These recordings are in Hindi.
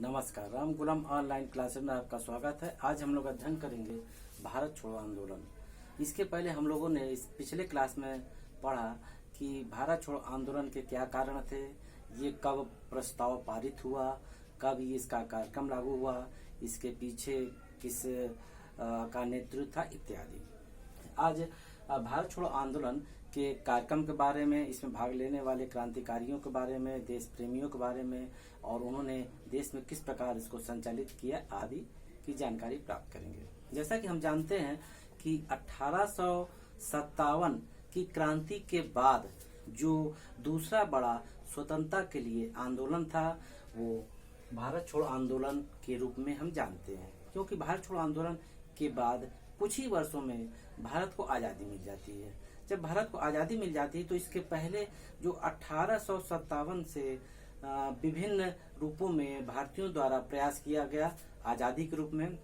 नमस्कार, राम गुलाम ऑनलाइन क्लासेस में आपका स्वागत है। आज हम लोग अध्ययन करेंगे भारत छोड़ो आंदोलन। इसके पहले हम लोगों ने इस पिछले क्लास में पढ़ा कि भारत छोड़ो आंदोलन के क्या कारण थे, ये कब प्रस्ताव पारित हुआ, कब ये इसका कार्यक्रम लागू हुआ, इसके पीछे किस का नेतृत्व था इत्यादि। आज भारत छोड़ो आंदोलन के कार्यक्रम के बारे में, इसमें भाग लेने वाले क्रांतिकारियों के बारे में, देश प्रेमियों के बारे में और उन्होंने देश में किस प्रकार इसको संचालित किया आदि की जानकारी प्राप्त करेंगे। जैसा कि हम जानते हैं कि 1857 की क्रांति के बाद जो दूसरा बड़ा स्वतंत्रता के लिए आंदोलन था वो भारत छोड़ो आंदोलन के रूप में हम जानते हैं, क्योंकि भारत छोड़ो आंदोलन के बाद कुछ ही वर्षों में भारत को आज़ादी मिल जाती है। जब भारत को आज़ादी मिल जाती है तो इसके पहले जो 1857 से विभिन्न रूपों में भारतीयों द्वारा प्रयास किया गया आज़ादी के रूप में।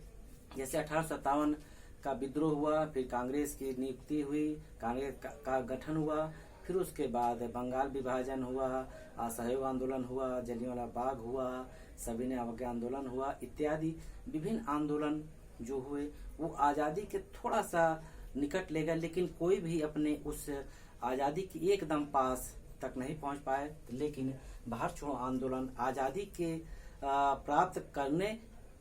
जैसे 1857 का विद्रोह हुआ, फिर कांग्रेस की नियुक्ति हुई, कांग्रेस का गठन हुआ, फिर उसके बाद बंगाल विभाजन हुआ, असहयोग आंदोलन हुआ, जलियांवाला बाग हुआ, सविनय अवज्ञा आंदोलन हुआ इत्यादि विभिन्न आंदोलन जो हुए वो आज़ादी के थोड़ा सा निकट ले गए, लेकिन कोई भी अपने उस आज़ादी की एकदम पास तक नहीं पहुंच पाए। लेकिन भारत छोड़ो आंदोलन आज़ादी के प्राप्त करने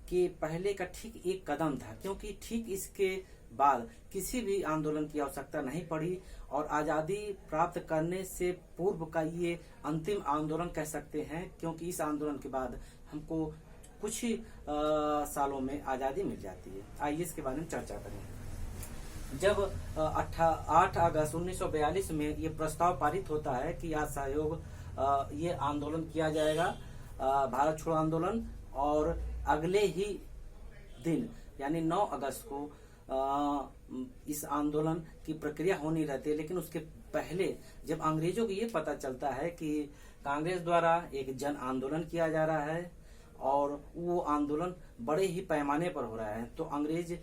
के पहले का ठीक एक कदम था, क्योंकि ठीक इसके बाद किसी भी आंदोलन की आवश्यकता नहीं पड़ी और आज़ादी प्राप्त करने से पूर्व का ये अंतिम आंदोलन कह सकते हैं, क्योंकि इस आंदोलन के बाद हमको कुछ ही सालों में आज़ादी मिल जाती है। आइए इसके बारे में चर्चा करें। जब 8 अगस्त 1942 में ये प्रस्ताव पारित होता है कि असहयोग ये आंदोलन किया जाएगा, भारत छोड़ो आंदोलन, और अगले ही दिन यानी 9 अगस्त को इस आंदोलन की प्रक्रिया होनी रहती है। लेकिन उसके पहले जब अंग्रेजों को ये पता चलता है कि कांग्रेस द्वारा एक जन आंदोलन किया जा रहा है और वो आंदोलन बड़े ही पैमाने पर हो रहा है, तो अंग्रेज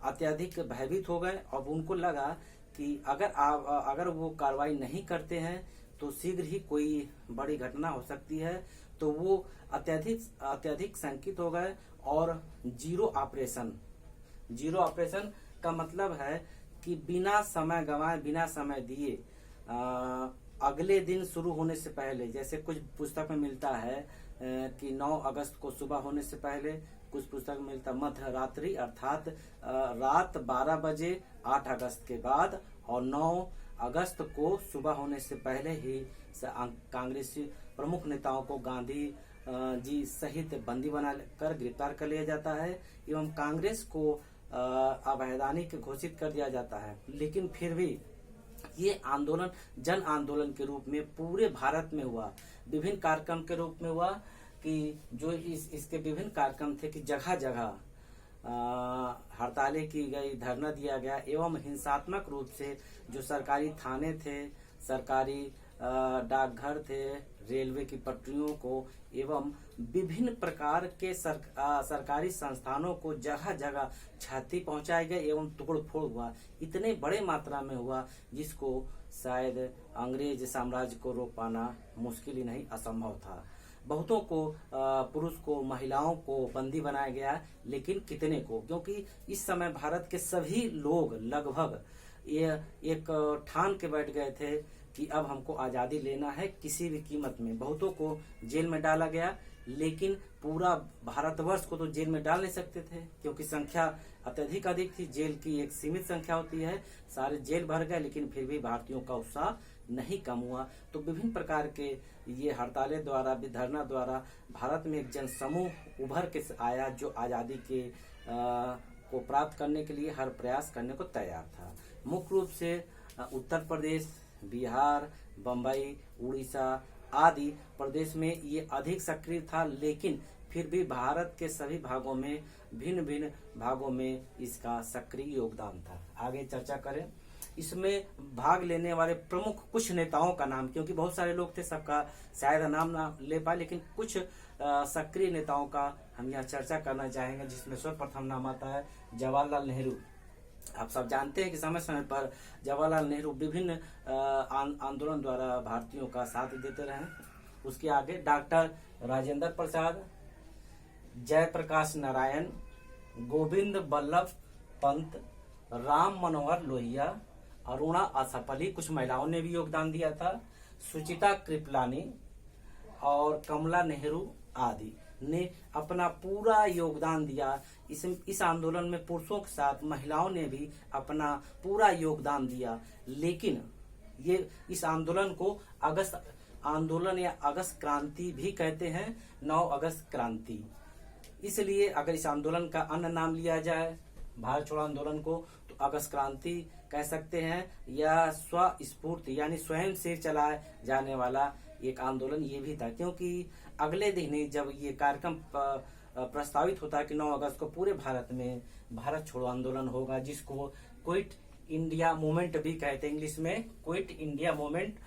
अत्यधिक भयभीत हो गए। अब उनको लगा कि अगर वो कार्रवाई नहीं करते हैं तो शीघ्र ही कोई बड़ी घटना हो सकती है, तो वो अत्यधिक शंकित हो गए और जीरो ऑपरेशन का मतलब है कि बिना समय गंवाए, बिना समय दिए अगले दिन शुरू होने से पहले, जैसे कुछ पुस्तक में मिलता है कि 9 अगस्त को सुबह होने से पहले, कुछ पुस्तक में मिलता मध्य रात्रि अर्थात रात 12 बजे 8 अगस्त के बाद, और 9 अगस्त को सुबह होने से पहले ही कांग्रेसी प्रमुख नेताओं को गांधी जी सहित बंदी बना कर गिरफ्तार कर लिया जाता है एवं कांग्रेस को अवैधानिक घोषित कर दिया जाता है। लेकिन फिर भी ये आंदोलन जन आंदोलन के रूप में पूरे भारत में हुआ, विभिन्न कार्यक्रम के रूप में हुआ कि जो इसके विभिन्न कार्यक्रम थे कि जगह जगह हड़तालें की गई, धरना दिया गया एवं हिंसात्मक रूप से जो सरकारी थाने थे, सरकारी डाकघर थे, रेलवे की पटरियों को एवं विभिन्न प्रकार के सरकारी संस्थानों को जगह जगह क्षति पहुंचाई गई एवं तोड़फोड़ हुआ। इतने बड़े मात्रा में हुआ जिसको शायद अंग्रेज साम्राज्य को रोक पाना मुश्किल ही नहीं, असंभव था। बहुतों को, पुरुष को, महिलाओं को बंदी बनाया गया, लेकिन कितने को, क्योंकि इस समय भारत के सभी लोग लगभग ये एक ठान के बैठ गए थे कि अब हमको आज़ादी लेना है किसी भी कीमत में। बहुतों को जेल में डाला गया, लेकिन पूरा भारतवर्ष को तो जेल में डाल नहीं सकते थे, क्योंकि संख्या अत्यधिक अधिक थी। जेल की एक सीमित संख्या होती है, सारे जेल भर गए, लेकिन फिर भी भारतीयों का उत्साह नहीं कम हुआ। तो विभिन्न प्रकार के ये हड़तालें द्वारा, धरना द्वारा भारत में एक जन समूह उभर के आया जो आज़ादी के को प्राप्त करने के लिए हर प्रयास करने को तैयार था। मुख्य रूप से उत्तर प्रदेश, बिहार, बम्बई, उड़ीसा आदि प्रदेश में ये अधिक सक्रिय था, लेकिन फिर भी भारत के सभी भागों में, भिन्न भिन्न भागों में इसका सक्रिय योगदान था। आगे चर्चा करें। इसमें भाग लेने वाले प्रमुख कुछ नेताओं का नाम, क्योंकि बहुत सारे लोग थे, सबका शायद नाम ना ले पाए, लेकिन कुछ सक्रिय नेताओं का हम यहाँ चर्चा करना चाहेंगे, जिसमें सर्वप्रथम नाम आता है जवाहरलाल नेहरू। आप सब जानते हैं कि समय समय पर जवाहरलाल नेहरू विभिन्न आंदोलन द्वारा भारतीयों का साथ देते रहे। उसके आगे डॉक्टर राजेंद्र प्रसाद, जयप्रकाश नारायण, गोविंद बल्लभ पंत, राम मनोहर लोहिया, अरुणा आसापल्ली, कुछ महिलाओं ने भी योगदान दिया था, सुचिता कृपलानी और कमला नेहरू आदि ने अपना पूरा योगदान दिया। इस आंदोलन में पुरुषों के साथ महिलाओं ने भी अपना पूरा योगदान दिया। लेकिन ये इस आंदोलन को अगस्त आंदोलन या अगस्त क्रांति भी कहते हैं, 9 अगस्त क्रांति। इसलिए अगर इस आंदोलन का अन्य नाम लिया जाए भारत छोड़ो आंदोलन को, तो अगस्त क्रांति कह सकते हैं, या स्वस्फूर्त यानी स्वयं से चलाया जाने वाला एक आंदोलन ये भी था। क्योंकि अगले दिन ही जब ये कार्यक्रम प्रस्तावित होता है कि 9 अगस्त को पूरे भारत में भारत छोड़ो आंदोलन होगा, जिसको क्विट इंडिया मूवमेंट भी कहते हैं, इंग्लिश में क्विट इंडिया मूवमेंट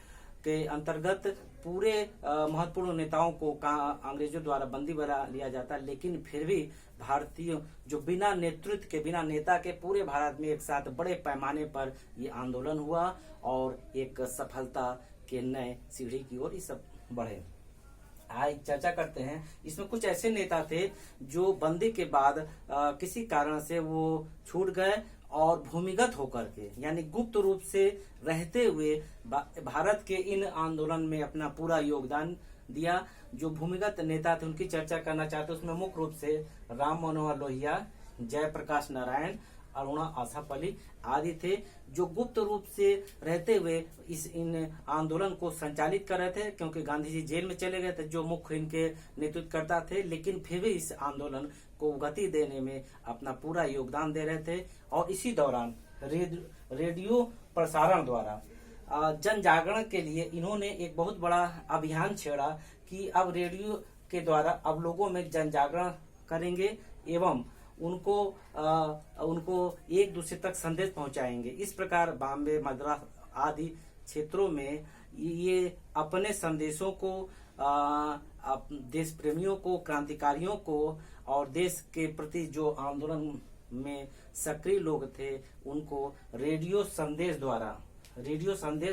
के अंतर्गत पूरे महत्वपूर्ण नेताओं को अंग्रेजों द्वारा बंदी बना लिया जाता। लेकिन फिर भी भारतीय जो बिना नेतृत्व के, बिना नेता के पूरे भारत में एक साथ बड़े पैमाने पर ये आंदोलन हुआ और एक सफलता के नए सीढ़ी की ओर ये सब बढ़े। आज चर्चा करते हैं, इसमें कुछ ऐसे नेता थे जो बंदी के बाद किसी कारण से वो छूट गए और भूमिगत होकर के यानी गुप्त रूप से रहते हुए भारत के इन आंदोलन में अपना पूरा योगदान दिया। जो भूमिगत नेता थे उनकी चर्चा करना चाहते हैं। उसमें मुख्य रूप से राम मनोहर लोहिया, जयप्रकाश नारायण, अरुणा आसापल्ली आदि थे, जो गुप्त रूप से रहते हुए इन आंदोलन को संचालित कर रहे थे। क्योंकि गांधी जी जेल में चले गए थे, जो मुख्य इनके नेतृत्व करता थे, लेकिन फिर भी इस आंदोलन को गति देने में अपना पूरा योगदान दे रहे थे। और इसी दौरान रेडियो प्रसारण द्वारा जन जागरण के लिए इन्होंने एक बहुत बड़ा अभियान छेड़ा कि अब रेडियो के द्वारा अब लोगों में जन जागरण करेंगे एवं उनको एक दूसरे तक संदेश पहुंचाएंगे। इस प्रकार बॉम्बे, मद्रास आदि क्षेत्रों में ये अपने संदेशों को देश प्रेमियों को, क्रांतिकारियों को और देश के प्रति जो आंदोलन में सक्रिय लोग थे उनको रेडियो संदेश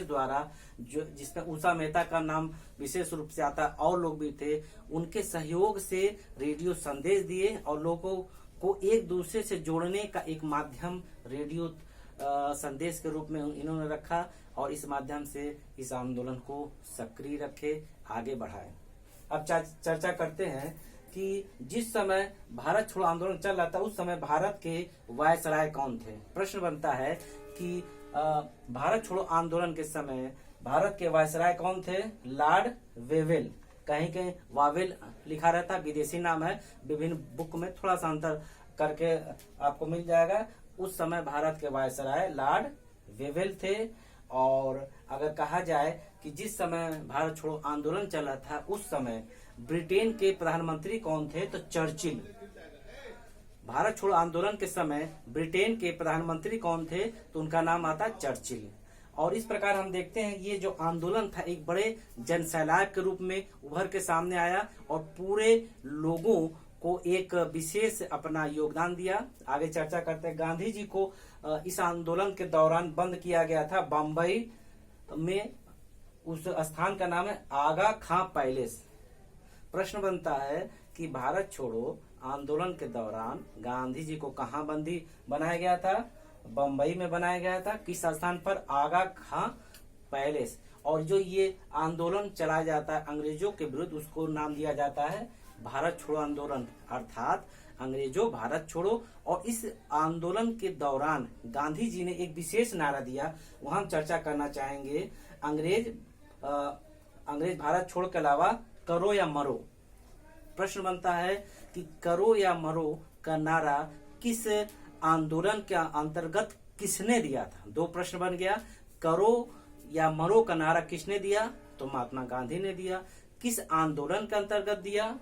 द्वारा जो जिसमें उषा मेहता का नाम विशेष रूप से आता, और लोग भी थे, उनके सहयोग से रेडियो संदेश दिए और लोगों को एक दूसरे से जोड़ने का एक माध्यम रेडियो संदेश के रूप में इन्होंने रखा और इस माध्यम से इस आंदोलन को सक्रिय रखे, आगे बढ़ाए। अब चर्चा करते हैं कि जिस समय भारत छोड़ो आंदोलन चल रहा था उस समय भारत के वायसराय कौन थे। प्रश्न बनता है कि भारत छोड़ो आंदोलन के समय भारत के वायसराय कौन थे। लॉर्ड वेवेल, कहीं कहीं वावेल लिखा रहता, विदेशी नाम है, विभिन्न बुक में थोड़ा सा अंतर करके आपको मिल जाएगा। उस समय भारत के वायसराय लॉर्ड वेवेल थे। और अगर कहा जाए कि जिस समय भारत छोड़ो आंदोलन चल रहा था उस समय ब्रिटेन के प्रधानमंत्री कौन थे, तो चर्चिल। भारत छोड़ो आंदोलन के समय ब्रिटेन के प्रधानमंत्री कौन थे, तो उनका नाम आता चर्चिल। और इस प्रकार हम देखते हैं ये जो आंदोलन था एक बड़े जनसैलाब के रूप में उभर के सामने आया और पूरे लोगों को एक विशेष अपना योगदान दिया। आगे चर्चा करते हैं। गांधी जी को इस आंदोलन के दौरान बंद किया गया था बम्बई में, उस स्थान का नाम है आगा खां पैलेस। प्रश्न बनता है कि भारत छोड़ो आंदोलन के दौरान गांधी जी को कहां बंदी बनाया गया था, बम्बई में बनाया गया था। किस स्थान पर, आगा खां पैलेस। और जो ये आंदोलन चलाया जाता है अंग्रेजों के विरुद्ध उसको नाम दिया जाता है भारत छोड़ो आंदोलन, अर्थात अंग्रेजों भारत छोड़ो। और इस आंदोलन के दौरान गांधी जी ने एक विशेष नारा दिया, वहां हम चर्चा करना चाहेंगे। अंग्रेज भारत छोड़ के अलावा करो या मरो। प्रश्न बनता है कि करो या मरो का नारा किस आंदोलन के अंतर्गत किसने दिया था। दो प्रश्न बन गया। करो या मरो का नारा किसने दिया, तो महात्मा गांधी ने दिया। किस आंदोलन के अंतर्गत दिया,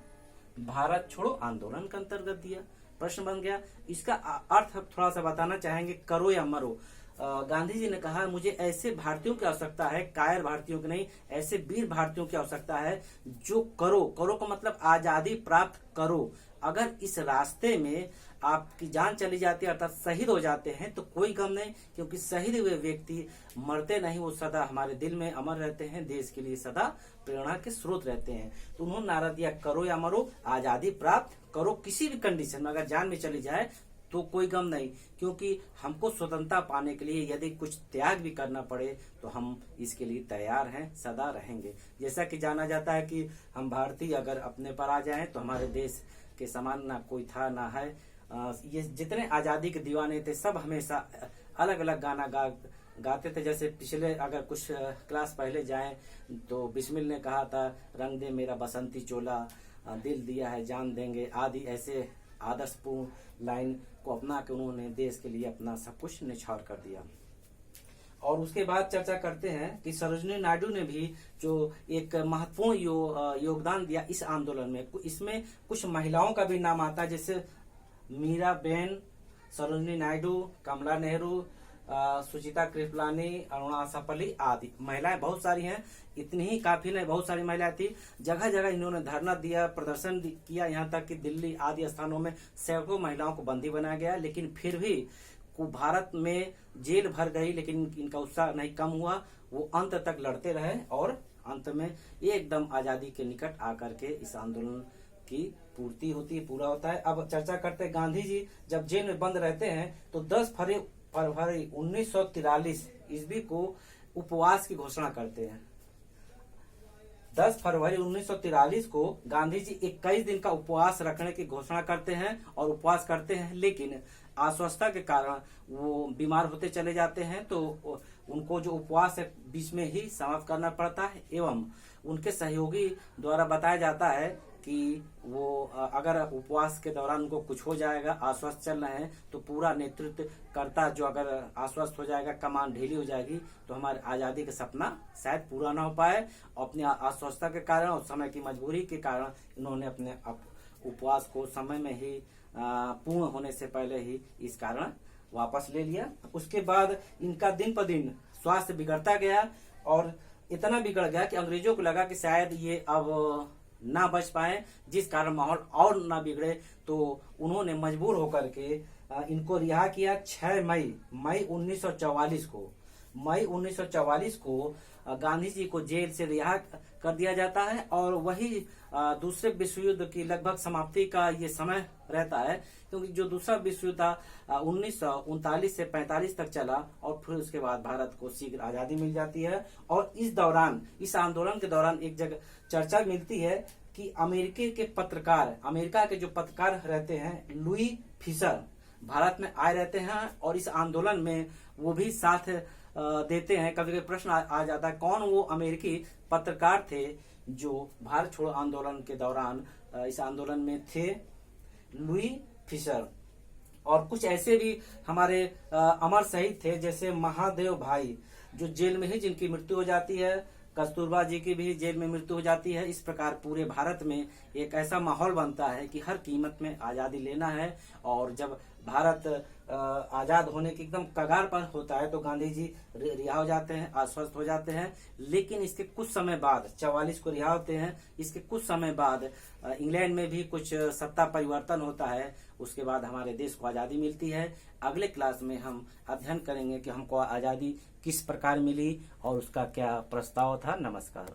भारत छोड़ो आंदोलन के अंतर्गत दिया। प्रश्न बन गया। इसका अर्थ थोड़ा सा बताना चाहेंगे। करो या मरो, गांधी जी ने कहा मुझे ऐसे भारतीयों की आवश्यकता है, कायर भारतीयों की नहीं, ऐसे वीर भारतीयों की आवश्यकता है जो करो का मतलब आजादी प्राप्त करो। अगर इस रास्ते में आपकी जान चली जाती है अर्थात शहीद हो जाते हैं तो कोई गम नहीं, क्योंकि शहीद हुए व्यक्ति मरते नहीं, वो सदा हमारे दिल में अमर रहते हैं, देश के लिए सदा प्रेरणा के स्रोत रहते हैं। तो उन्होंने नारा दिया, करो या मरो, आजादी प्राप्त करो। किसी भी कंडीशन में अगर जान में चली जाए तो कोई गम नहीं, क्योंकि हमको स्वतंत्रता पाने के लिए यदि कुछ त्याग भी करना पड़े तो हम इसके लिए तैयार हैं, सदा रहेंगे। जैसा कि जाना जाता है कि हम भारतीय अगर अपने पर आ जाएं तो हमारे देश के समान ना कोई था ना है। ये जितने आजादी के दीवाने थे सब हमेशा अलग अलग गाना गाते थे। जैसे पिछले अगर कुछ क्लास पहले जाएं तो बिस्मिल ने कहा था, रंग दे मेरा बसंती चोला, दिल दिया है जान देंगे, आदि ऐसे आदर्शपूर्ण लाइन को अपना के उन्होंने देश के लिए अपना सब कुछ निछावर कर दिया। और उसके बाद चर्चा करते हैं कि सरोजिनी नायडू ने भी जो एक महत्वपूर्ण योगदान दिया इस आंदोलन में। इसमें कुछ महिलाओं का भी नाम आता है, जैसे मीरा बेन, सरोजिनी नायडू, कमला नेहरू, सुचिता कृपलानी, अरुणा सफली आदि महिलाएं बहुत सारी हैं। इतनी ही काफी नहीं, बहुत सारी महिलाएं थी। जगह जगह इन्होंने धरना दिया, प्रदर्शन किया, यहाँ तक कि दिल्ली आदि स्थानों में सैकड़ों महिलाओं को बंदी बनाया गया। लेकिन फिर भी भारत में जेल भर गई, लेकिन इनका उत्साह नहीं कम हुआ। वो अंत तक लड़ते रहे और अंत में एकदम आजादी के निकट आकर के इस आंदोलन की पूर्ति होती है, पूरा होता है। अब चर्चा करते हैं, गांधी जी जब जेल में बंद रहते हैं तो 10 फरवरी 1943 ईस्वी को उपवास की घोषणा करते हैं। 10 फरवरी 1943 को गांधी जी 21 दिन का उपवास रखने की घोषणा करते हैं और उपवास करते हैं, लेकिन अस्वस्थता के कारण वो बीमार होते चले जाते हैं, तो उनको जो उपवास है बीच में ही समाप्त करना पड़ता है। एवं उनके सहयोगी द्वारा बताया जाता है कि वो अगर उपवास के दौरान उनको कुछ हो जाएगा, आश्वस्त चल रहे हैं, तो पूरा नेतृत्व करता जो अगर आश्वस्त हो जाएगा, कमान ढीली हो जाएगी, तो हमारे आजादी का सपना शायद पूरा ना हो पाए। अपनी अस्वस्थता के कारण और समय की मजबूरी के कारण इन्होंने अपने उपवास को समय में ही पूर्ण होने से पहले ही इस कारण वापस ले लिया। उसके बाद इनका दिन पर दिन स्वास्थ्य बिगड़ता गया और इतना बिगड़ गया कि अंग्रेजों को लगा कि शायद ये अब ना बच पाए, जिस कारण माहौल और ना बिगड़े, तो उन्होंने मजबूर होकर के इनको रिहा किया। 6 मई 1944 को मई 1944 को गांधी जी को जेल से रिहा कर दिया जाता है और वही दूसरे विश्व युद्ध की लगभग समाप्ति का ये समय रहता है, क्योंकि जो दूसरा विश्व युद्ध था 1939 से 45 तक चला और फिर उसके बाद भारत को शीघ्र आजादी मिल जाती है। और इस दौरान, इस आंदोलन के दौरान एक जगह चर्चा मिलती है कि अमेरिका के जो पत्रकार रहते हैं, लुई फिशर, भारत में आए रहते हैं और इस आंदोलन में वो भी साथ देते हैं। कभी कभी प्रश्न आ जाता है कौन वो अमेरिकी पत्रकार थे जो भारत छोड़ो आंदोलन के दौरान इस आंदोलन में थे। लुई फिशर और कुछ ऐसे भी हमारे अमर शहीद थे, जैसे महादेव भाई जो जेल में ही जिनकी मृत्यु हो जाती है, कस्तूरबा जी की भी जेल में मृत्यु हो जाती है। इस प्रकार पूरे भारत में एक ऐसा माहौल बनता है कि हर कीमत में आजादी लेना है। और जब भारत आजाद होने की एकदम कगार पर होता है तो गांधी जी रिहा हो जाते हैं, आश्वस्त हो जाते हैं। लेकिन इसके कुछ समय बाद 44 को रिहा होते हैं। इसके कुछ समय बाद इंग्लैंड में भी कुछ सत्ता परिवर्तन होता है। उसके बाद हमारे देश को आजादी मिलती है। अगले क्लास में हम अध्ययन करेंगे कि हमको आजादी किस प्रकार मिली और उसका क्या प्रस्ताव था। नमस्कार।